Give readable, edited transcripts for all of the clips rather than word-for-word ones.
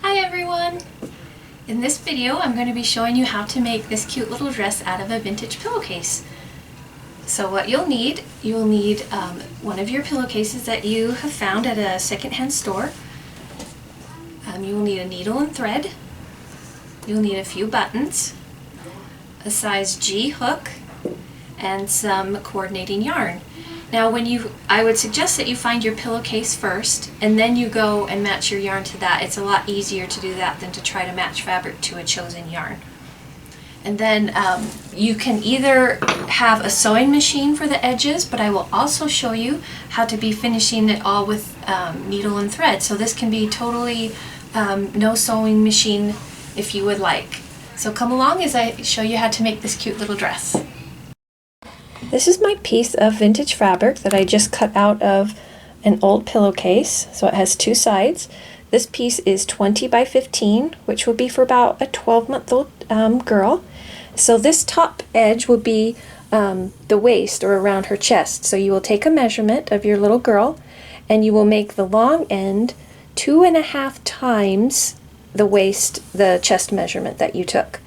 Hi everyone! In this video I'm going to be showing you how to make this cute little dress out of a vintage pillowcase. So what you'll need one of your pillowcases that you have found at a secondhand store. You will need a needle and thread. You'll need a few buttons, a size G hook, and some coordinating yarn. Now I would suggest that you find your pillowcase first and then you go and match your yarn to that. It's a lot easier to do that than to try to match fabric to a chosen yarn. And then you can either have a sewing machine for the edges, but I will also show you how to be finishing it all with needle and thread. So this can be totally no sewing machine if you would like. So come along as I show you how to make this cute little dress. This is my piece of vintage fabric that I just cut out of an old pillowcase. So it has two sides. This piece is 20 by 15, which will be for about a 12-month-old girl. So this top edge will be the waist or around her chest. So you will take a measurement of your little girl and you will make the long end 2.5 times the chest measurement that you took.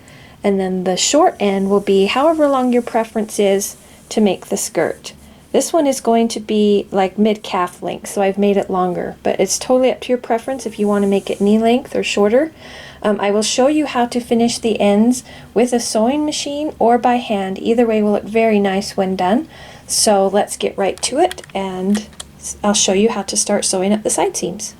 And then the short end will be however long your preference is to make the skirt. This one is going to be like mid-calf length, so I've made it longer, but it's totally up to your preference if you want to make it knee length or shorter. I will show you how to finish the ends with a sewing machine or by hand. Either way will look very nice when done. So let's get right to it and I'll show you how to start sewing up the side seams.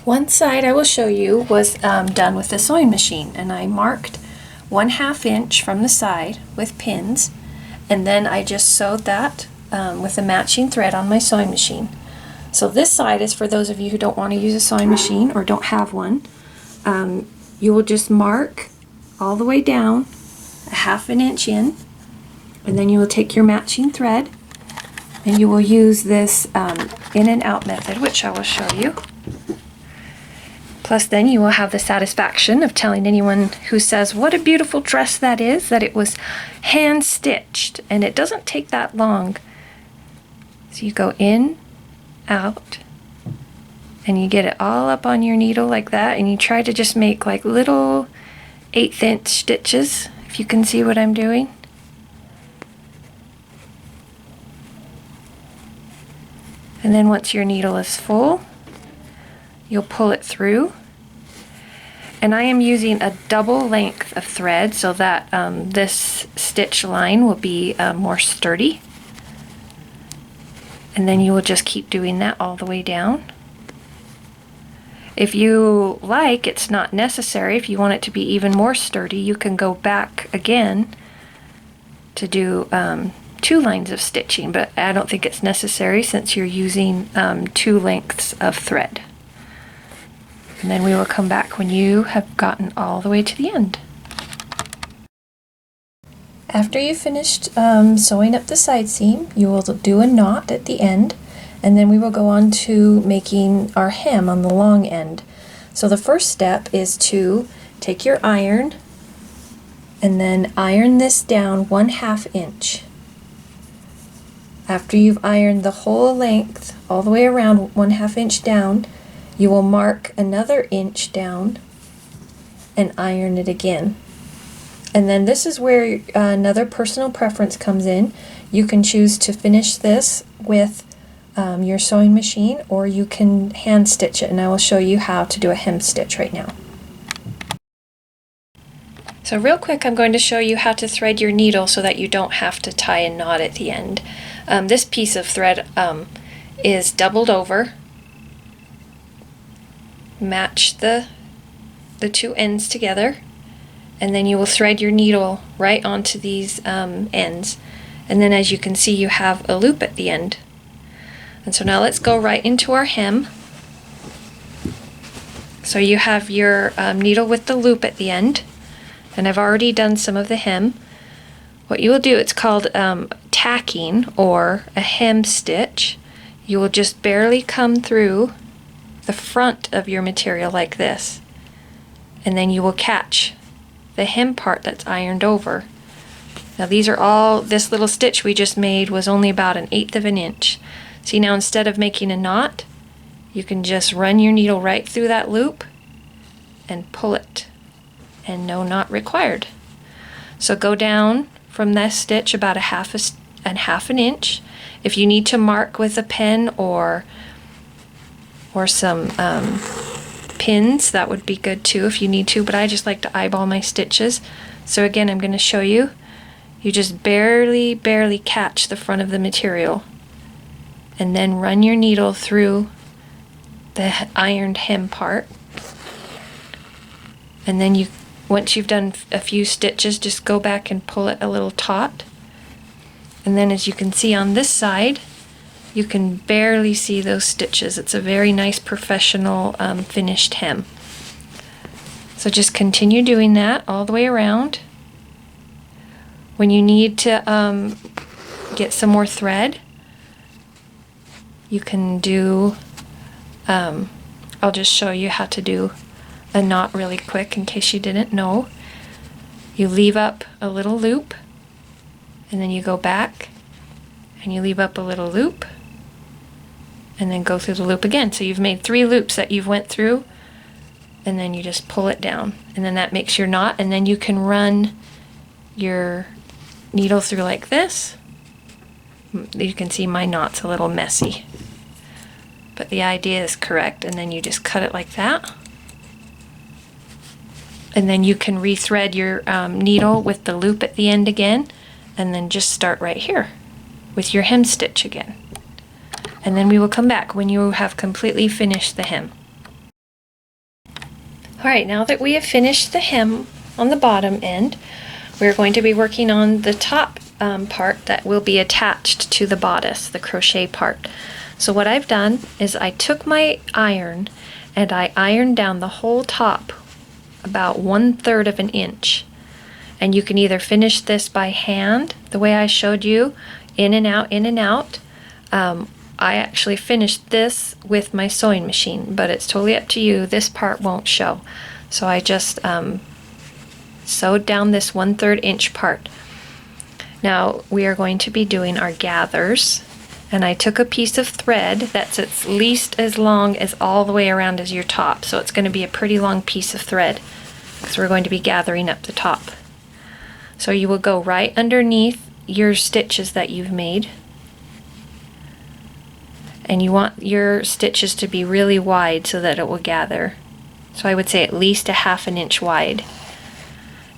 One side I will show you was done with the sewing machine, and I marked 1/2 inch from the side with pins, and then I just sewed that with a matching thread on my sewing machine. So this side is for those of you who don't want to use a sewing machine or don't have one. You will just mark all the way down 1/2 inch in, and then you will take your matching thread and you will use this in and out method, which I will show you. Plus then you will have the satisfaction of telling anyone who says, what a beautiful dress that is, that it was hand stitched, and it doesn't take that long. So you go in, out, and you get it all up on your needle like that, and you try to just make like little 1/8 inch stitches, if you can see what I'm doing. And then once your needle is full, you'll pull it through, and I am using a double length of thread so that this stitch line will be more sturdy, and then you will just keep doing that all the way down. If you like, it's not necessary. If you want it to be even more sturdy, you can go back again to do 2 lines of stitching, but I don't think it's necessary since you're using 2 lengths of thread. And then we will come back when you have gotten all the way to the end. After you've finished sewing up the side seam, you will do a knot at the end, and then we will go on to making our hem on the long end. So the first step is to take your iron and then iron this down 1/2 inch. After you've ironed the whole length all the way around 1/2 inch down, you will mark another inch down and iron it again. And then this is where another personal preference comes in. You can choose to finish this with your sewing machine, or you can hand stitch it, and I will show you how to do a hem stitch right now. So real quick, I'm going to show you how to thread your needle so that you don't have to tie a knot at the end. This piece of thread is doubled over. Match the 2 ends together, and then you will thread your needle right onto these ends, and then as you can see you have a loop at the end. And so now let's go right into our hem. So you have your needle with the loop at the end, and I've already done some of the hem. What you will do, it's called tacking or a hem stitch. You will just barely come through the front of your material like this, and then you will catch the hem part that's ironed over. Now this little stitch we just made was only about 1/8 of an inch. See, now instead of making a knot, you can just run your needle right through that loop and pull it, and no knot required. So go down from that stitch about a half an inch. If you need to mark with a pen or some pins, that would be good too if you need to, but I just like to eyeball my stitches. So again, I'm going to show you. You just barely catch the front of the material and then run your needle through the ironed hem part. And then once you've done a few stitches, just go back and pull it a little taut. And then as you can see on this side, you can barely see those stitches. It's a very nice professional finished hem. So just continue doing that all the way around. When you need to get some more thread, you can do, I'll just show you how to do a knot really quick in case you didn't know. You leave up a little loop, and then you go back and you leave up a little loop and then go through the loop again. So you've made 3 loops that you've went through, and then you just pull it down, and then that makes your knot, and then you can run your needle through like this. You can see my knot's a little messy, but the idea is correct, and then you just cut it like that. And then you can rethread your needle with the loop at the end again, and then just start right here with your hem stitch again. And then we will come back when you have completely finished the hem. Alright, now that we have finished the hem on the bottom end, we're going to be working on the top part that will be attached to the bodice, the crochet part. So what I've done is I took my iron and I ironed down the whole top about 1/3 of an inch. And you can either finish this by hand, the way I showed you, in and out, in and out. I actually finished this with my sewing machine, but it's totally up to you. This part won't show. So I just sewed down this 1/3 inch part. Now we are going to be doing our gathers, and I took a piece of thread that's at least as long as all the way around as your top. So it's going to be a pretty long piece of thread because we're going to be gathering up the top. So you will go right underneath your stitches that you've made, and you want your stitches to be really wide so that it will gather. So I would say at least a 1/2 inch wide.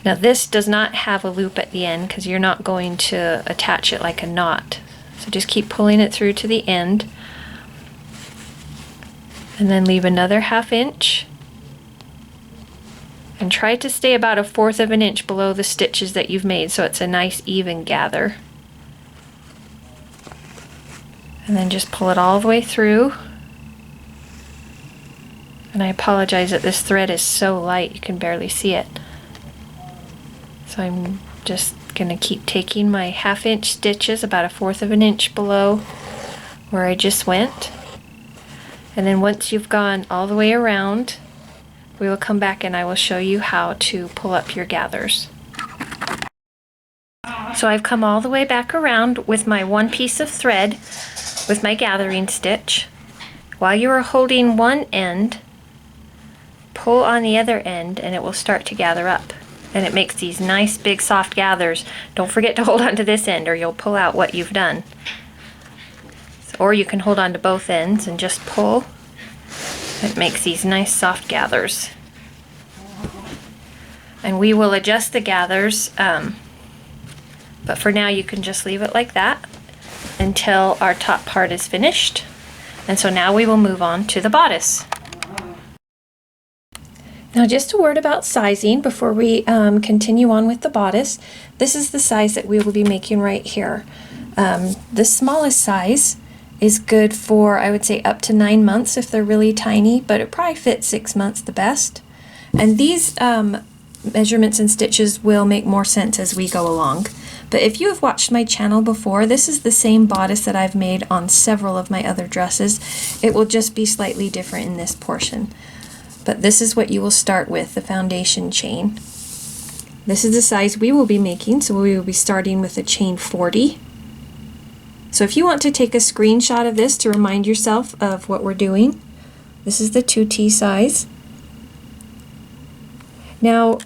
Now this does not have a loop at the end because you're not going to attach it like a knot. So just keep pulling it through to the end, and then leave another 1/2 inch. And try to stay about a 1/4 of an inch below the stitches that you've made so it's a nice even gather. And then just pull it all the way through. And I apologize that this thread is so light you can barely see it. So I'm just going to keep taking my 1/2 inch stitches about a 1/4 of an inch below where I just went. And then once you've gone all the way around, we will come back and I will show you how to pull up your gathers. So I've come all the way back around with my one piece of thread with my gathering stitch. While you are holding one end, pull on the other end and it will start to gather up. And it makes these nice big soft gathers. Don't forget to hold on to this end or you'll pull out what you've done. Or you can hold on to both ends and just pull. It makes these nice soft gathers. And we will adjust the gathers, but for now you can just leave it like that until our top part is finished. And so now we will move on to the bodice. Now just a word about sizing before we continue on with the bodice. This is the size that we will be making right here. The smallest size is good for, I would say, up to 9 months if they're really tiny, but it probably fits 6 months the best. And these measurements and stitches will make more sense as we go along. But if you have watched my channel before, this is the same bodice that I've made on several of my other dresses. It will just be slightly different in this portion. But this is what you will start with, the foundation chain. This is the size we will be making, so we will be starting with a chain 40. So if you want to take a screenshot of this to remind yourself of what we're doing, This is the 2T size. Now,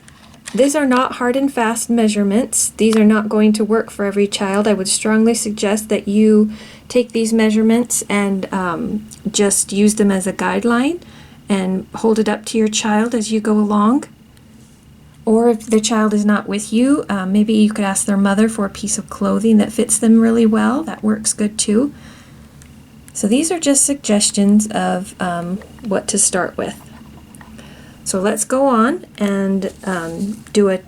these are not hard and fast measurements. These are not going to work for every child. I would strongly suggest that you take these measurements and just use them as a guideline and hold it up to your child as you go along. Or if the child is not with you, maybe you could ask their mother for a piece of clothing that fits them really well. That works good too. So these are just suggestions of what to start with. So let's go on and do a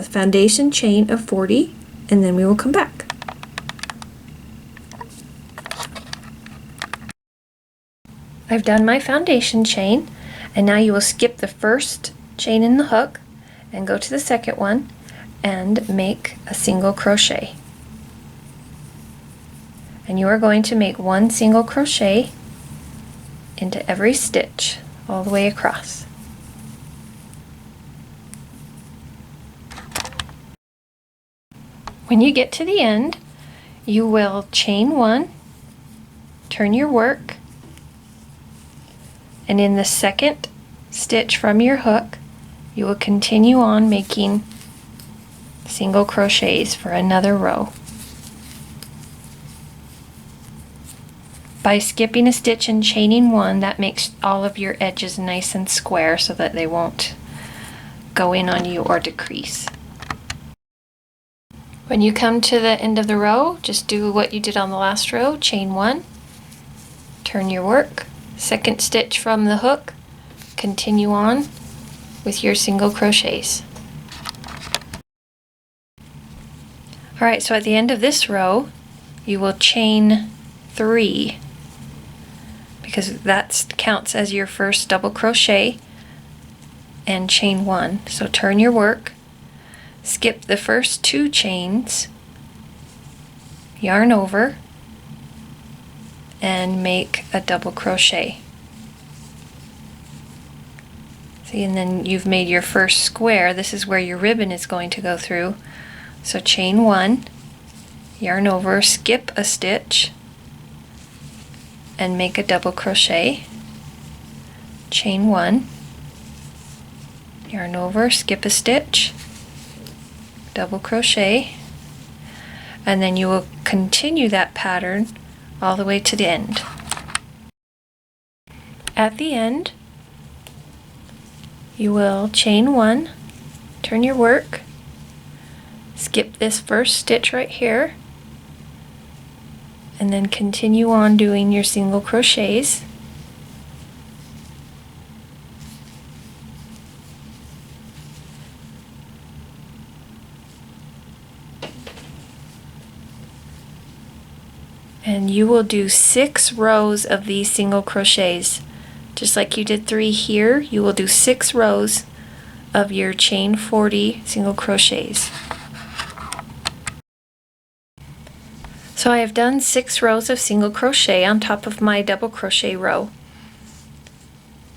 foundation chain of 40, and then we will come back. I've done my foundation chain, and now you will skip the first chain in the hook and go to the second one and make a single crochet. And you are going to make one single crochet into every stitch all the way across. When you get to the end, you will chain one, turn your work, and in the second stitch from your hook, you will continue on making single crochets for another row. By skipping a stitch and chaining one, that makes all of your edges nice and square so that they won't go in on you or decrease. When you come to the end of the row, just do what you did on the last row, chain one, turn your work, second stitch from the hook, continue on with your single crochets. Alright, so at the end of this row, you will chain 3 because that counts as your first double crochet, and chain 1. So turn your work, skip the first 2 chains, yarn over, and make a double crochet. See, and then you've made your first square. This is where your ribbon is going to go through. So chain 1, yarn over, skip a stitch, and make a double crochet. Chain 1, yarn over, skip a stitch, double crochet, and then you will continue that pattern all the way to the end. At the end, you will chain 1, turn your work, skip this first stitch right here, and then continue on doing your single crochets. And you will do 6 rows of these single crochets. Just like you did 3 here, you will do 6 rows of your chain 40 single crochets. So I have done 6 rows of single crochet on top of my double crochet row.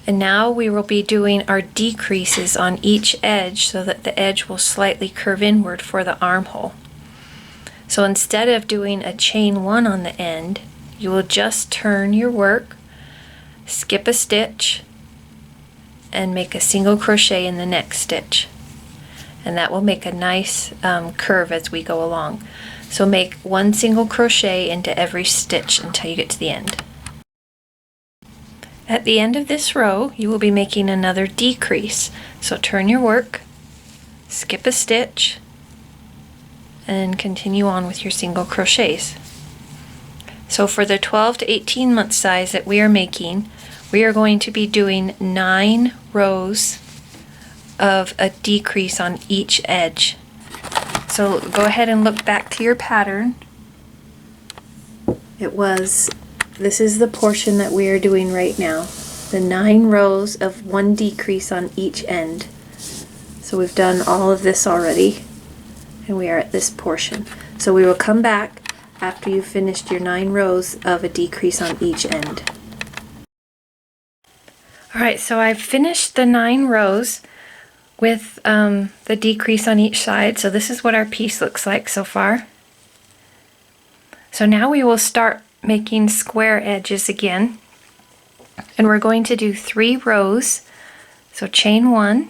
And now we will be doing our decreases on each edge so that the edge will slightly curve inward for the armhole. So instead of doing a chain 1 on the end, you will just turn your work, skip a stitch, and make a single crochet in the next stitch. And that will make a nice curve as we go along. So make 1 single crochet into every stitch until you get to the end. At the end of this row, you will be making another decrease. So turn your work, skip a stitch, and continue on with your single crochets. So for the 12 to 18 month size that we are making, we are going to be doing 9 rows of a decrease on each edge. So go ahead and look back to your pattern. This is the portion that we are doing right now. The 9 rows of 1 decrease on each end. So we've done all of this already, and we are at this portion. So we will come back after you've finished your 9 rows of a decrease on each end. Alright, so I've finished the 9 rows with the decrease on each side. So this is what our piece looks like so far. So now we will start making square edges again. And we're going to do 3 rows. So chain 1,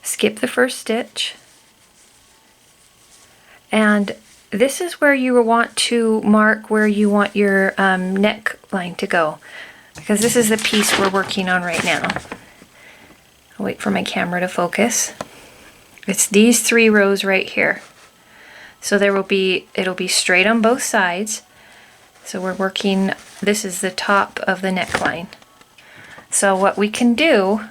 skip the first stitch, and this is where you want to mark where you want your neckline to go, because this is the piece we're working on right now. I'll wait for my camera to focus. It's these 3 rows right here. So it'll be straight on both sides. So we're working, this is the top of the neckline. So what we can do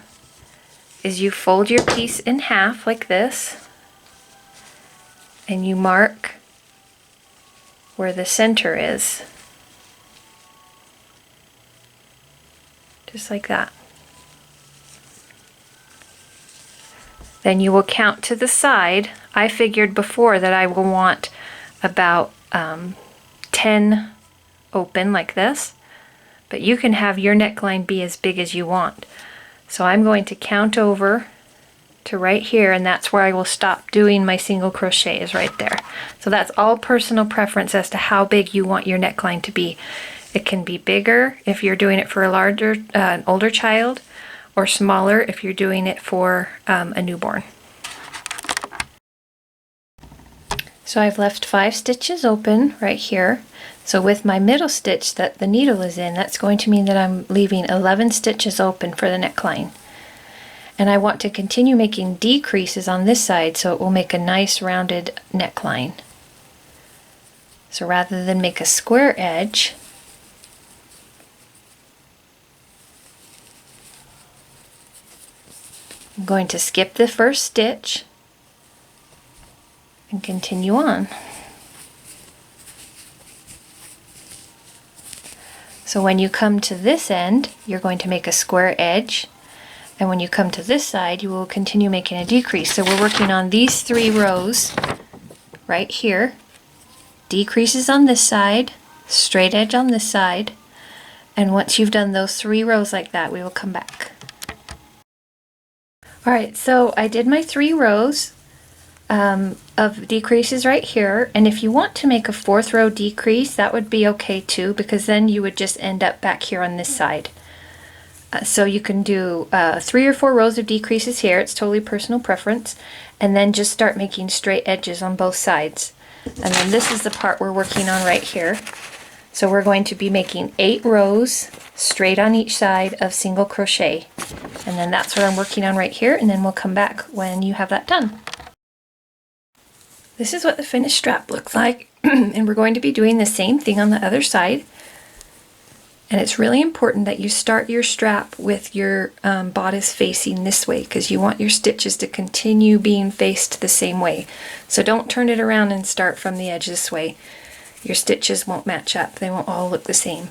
is you fold your piece in half like this, and you mark where the center is. Just like that. Then you will count to the side. I figured before that I will want about 10 open like this, but you can have your neckline be as big as you want. So I'm going to count over to right here, and that's where I will stop doing my single crochet, is right there. So that's all personal preference as to how big you want your neckline to be. It can be bigger if you're doing it for a larger, older child, or smaller if you're doing it for a newborn. So I've left 5 stitches open right here. So with my middle stitch that the needle is in, that's going to mean that I'm leaving 11 stitches open for the neckline. And I want to continue making decreases on this side so it will make a nice rounded neckline. So rather than make a square edge, I'm going to skip the first stitch and continue on. So when you come to this end, you're going to make a square edge, and when you come to this side, you will continue making a decrease. So we're working on these 3 rows right here. Decreases on this side, straight edge on this side, and once you've done those 3 rows like that, we will come back. Alright, so I did my 3 rows of decreases right here, and if you want to make a 4th row decrease, that would be okay too, because then you would just end up back here on this side. So you can do 3 or 4 rows of decreases here, it's totally personal preference, and then just start making straight edges on both sides. And then this is the part we're working on right here. So we're going to be making 8 rows straight on each side of single crochet, and then that's what I'm working on right here, and then we'll come back when you have that done. This is what the finished strap looks like, and we're going to be doing the same thing on the other side. And it's really important that you start your strap with your bodice facing this way, because you want your stitches to continue being faced the same way. So don't turn it around and start from the edge this way. Your stitches won't match up. They won't all look the same.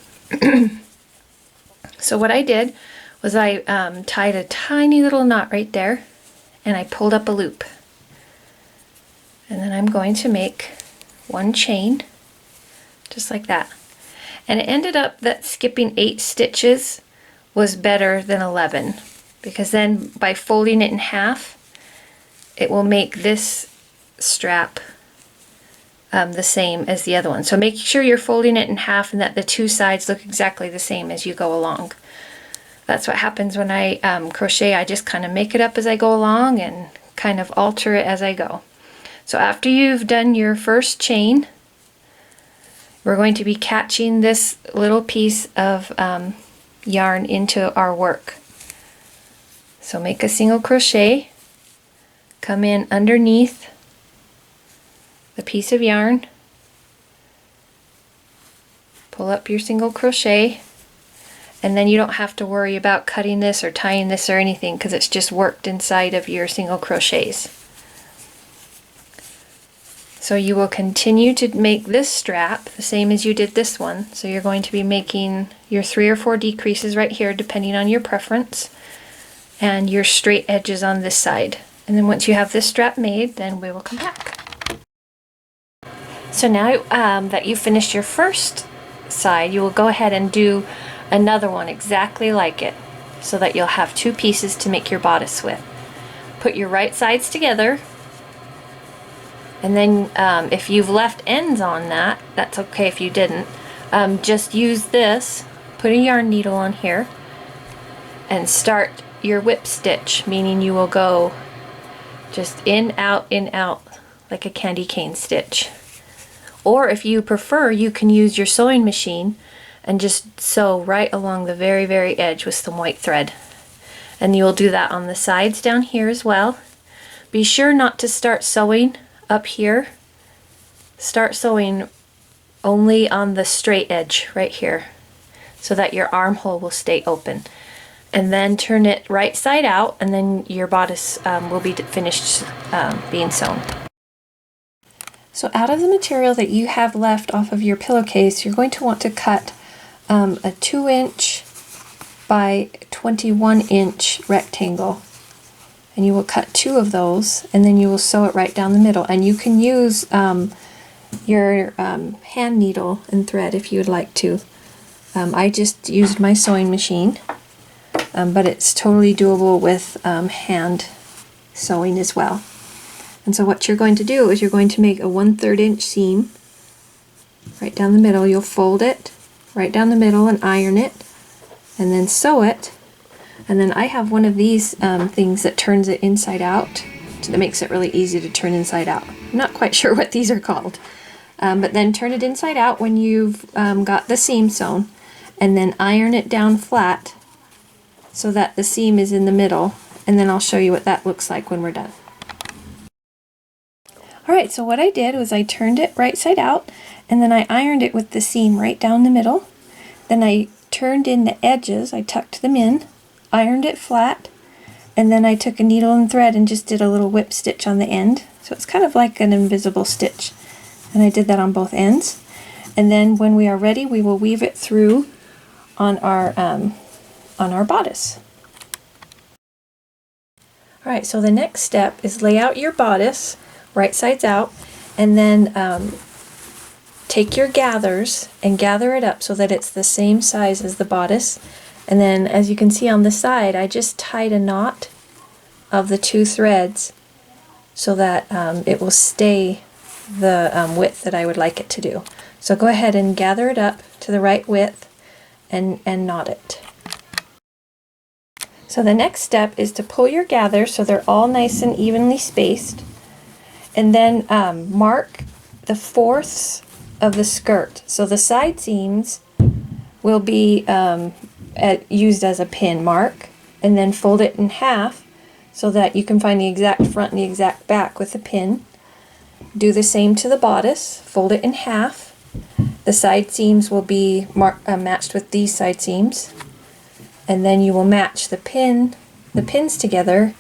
So what I did was I tied a tiny little knot right there, and I pulled up a loop. And then I'm going to make 1 chain, just like that. And it ended up that skipping 8 stitches was better than 11, because then by folding it in half, it will make this strap the same as the other one. So make sure you're folding it in half and that the 2 sides look exactly the same as you go along. That's what happens when I crochet. I just kind of make it up as I go along and kind of alter it as I go. So after you've done your first chain, we're going to be catching this little piece of yarn into our work. So make a single crochet, come in underneath the piece of yarn, pull up your single crochet, and then you don't have to worry about cutting this or tying this or anything, because it's just worked inside of your single crochets. So you will continue to make this strap the same as you did this one. So you're going to be making your 3 or 4 decreases right here, depending on your preference, and your straight edges on this side. And then once you have this strap made, then we will come back. So now that you've finished your first side, you will go ahead and do another one exactly like it, so that you'll have 2 pieces to make your bodice with. Put your right sides together, and then if you've left ends on that, that's okay if you didn't. just use this, put a yarn needle on here, and start your whip stitch, meaning you will go just in, out, like a candy cane stitch. Or if you prefer, you can use your sewing machine and just sew right along the very, very edge with some white thread. And you'll do that on the sides down here as well. Be sure not to start sewing up here. Start sewing only on the straight edge right here so that your armhole will stay open. And then turn it right side out, and then your bodice will be finished being sewn. So out of the material that you have left off of your pillowcase, you're going to want to cut a 2-inch by 21-inch rectangle. And you will cut 2 of those, and then you will sew it right down the middle. And you can use your hand needle and thread if you would like to. I just used my sewing machine, but it's totally doable with hand sewing as well. And so what you're going to do is you're going to make a 1/3 inch seam right down the middle. You'll fold it right down the middle and iron it, and then sew it. And then I have one of these things that turns it inside out, that makes it really easy to turn inside out. I'm not quite sure what these are called. But then turn it inside out when you've got the seam sewn, and then iron it down flat so that the seam is in the middle, and then I'll show you what that looks like when we're done. Alright, so what I did was I turned it right side out, and then I ironed it with the seam right down the middle. Then I turned in the edges, I tucked them in, ironed it flat, and then I took a needle and thread and just did a little whip stitch on the end. So it's kind of like an invisible stitch. And I did that on both ends. And then when we are ready, we will weave it through on our bodice. Alright, so the next step is lay out your bodice right sides out, and then take your gathers and gather it up so that it's the same size as the bodice. And then as you can see on the side, I just tied a knot of the 2 threads so that it will stay the width that I would like it to do. So go ahead and gather it up to the right width and knot it. So the next step is to pull your gathers so they're all nice and evenly spaced, and then mark the 4ths of the skirt. So the side seams will be used as a pin mark, and then fold it in half so that you can find the exact front and the exact back with the pin. Do the same to the bodice, fold it in half. The side seams will be matched with these side seams, and then you will match the pins together.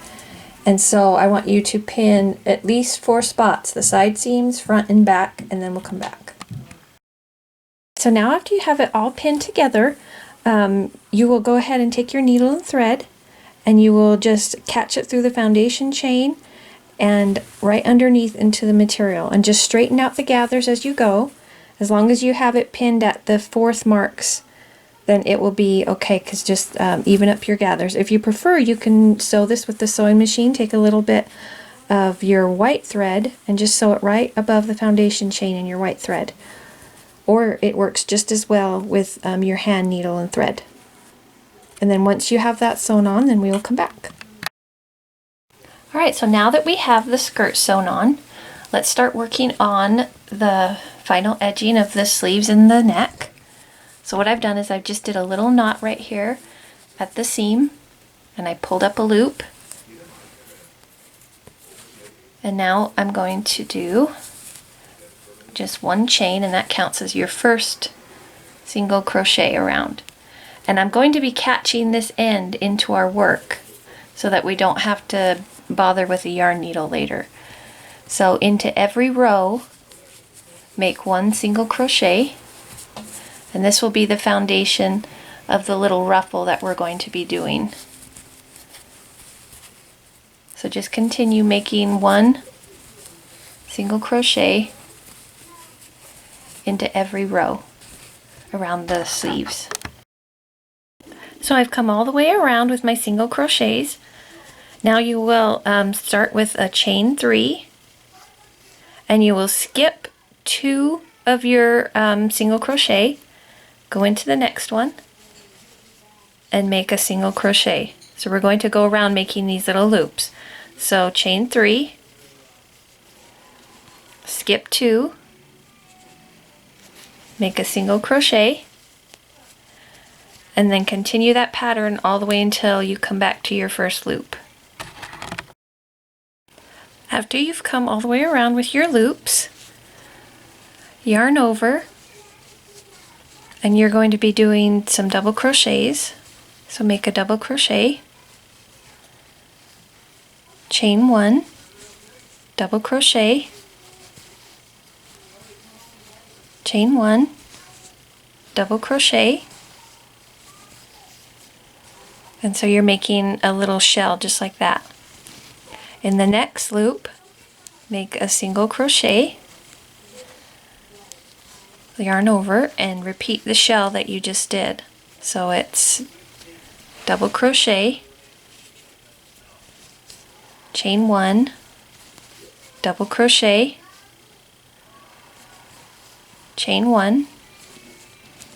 And so I want you to pin at least 4 spots, the side seams, front and back, and then we'll come back. So now after you have it all pinned together, you will go ahead and take your needle and thread, and you will just catch it through the foundation chain and right underneath into the material, and just straighten out the gathers as you go. As long as you have it pinned at the 4th marks, then it will be okay, because just even up your gathers. If you prefer, you can sew this with the sewing machine. Take a little bit of your white thread and just sew it right above the foundation chain in your white thread. Or it works just as well with your hand needle and thread. And then once you have that sewn on, then we will come back. Alright, so now that we have the skirt sewn on, let's start working on the final edging of the sleeves and the neck. So what I've done is I've just did a little knot right here at the seam, and I pulled up a loop. And now I'm going to do just 1 chain, and that counts as your first single crochet around. And I'm going to be catching this end into our work so that we don't have to bother with a yarn needle later. So into every row, make 1 single crochet, and this will be the foundation of the little ruffle that we're going to be doing. So just continue making 1 single crochet into every row around the sleeves. So I've come all the way around with my single crochets. Now you will start with a chain 3, and you will skip 2 of your single crochet, go into the next one and make a single crochet. So we're going to go around making these little loops. So chain 3, skip 2, make a single crochet, and then continue that pattern all the way until you come back to your first loop. After you've come all the way around with your loops, yarn over, and you're going to be doing some double crochets. So make a double crochet, chain 1, double crochet, chain 1, double crochet, and so you're making a little shell just like that. In the next loop, make a single crochet, yarn over, and repeat the shell that you just did. So it's double crochet, chain 1, double crochet, chain 1,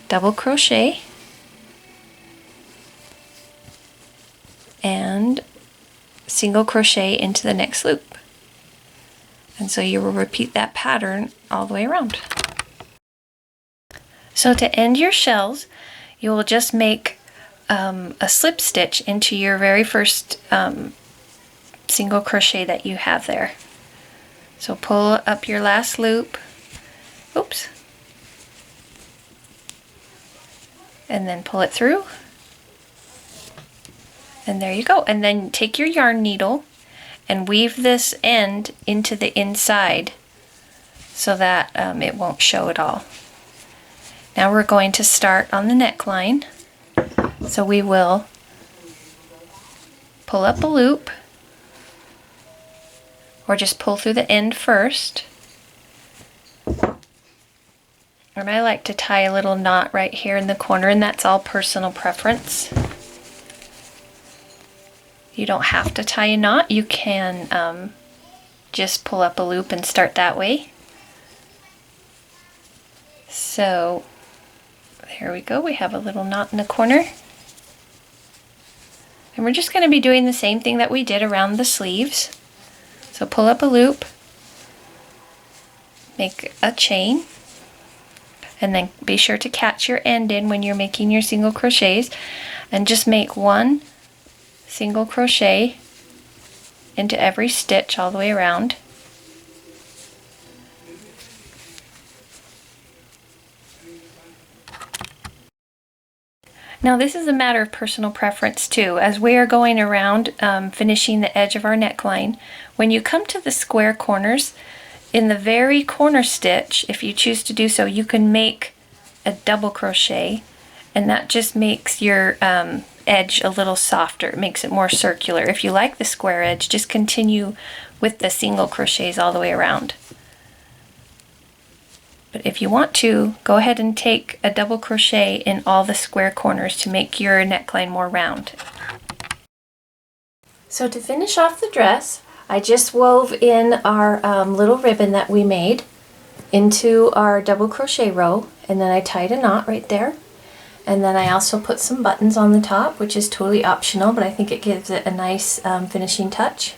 double crochet, and single crochet into the next loop. And so you will repeat that pattern all the way around. So to end your shells, you will just make a slip stitch into your very first single crochet that you have there. So pull up your last loop, oops, and then pull it through, and there you go. And then take your yarn needle and weave this end into the inside so that it won't show at all. Now we're going to start on the neckline. So we will pull up a loop, or just pull through the end first. And I like to tie a little knot right here in the corner, and that's all personal preference. You don't have to tie a knot. You can just pull up a loop and start that way. So there we go. We have a little knot in the corner. And we're just going to be doing the same thing that we did around the sleeves. So pull up a loop, make a chain, and then be sure to catch your end in when you're making your single crochets, and just make one single crochet into every stitch all the way around. Now this is a matter of personal preference too, as we are going around finishing the edge of our neckline. When you come to the square corners, in the very corner stitch, if you choose to do so, you can make a double crochet, and that just makes your edge a little softer. It makes it more circular. If you like the square edge, just continue with the single crochets all the way around. But if you want to, go ahead and take a double crochet in all the square corners to make your neckline more round. So to finish off the dress, I just wove in our little ribbon that we made into our double crochet row, and then I tied a knot right there. And then I also put some buttons on the top, which is totally optional, but I think it gives it a nice finishing touch.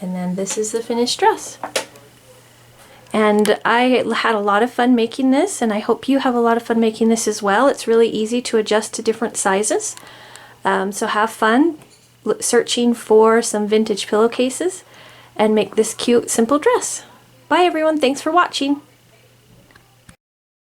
And then this is the finished dress. And I had a lot of fun making this, and I hope you have a lot of fun making this as well. It's really easy to adjust to different sizes. So have fun searching for some vintage pillowcases and make this cute, simple dress. Bye everyone, thanks for watching.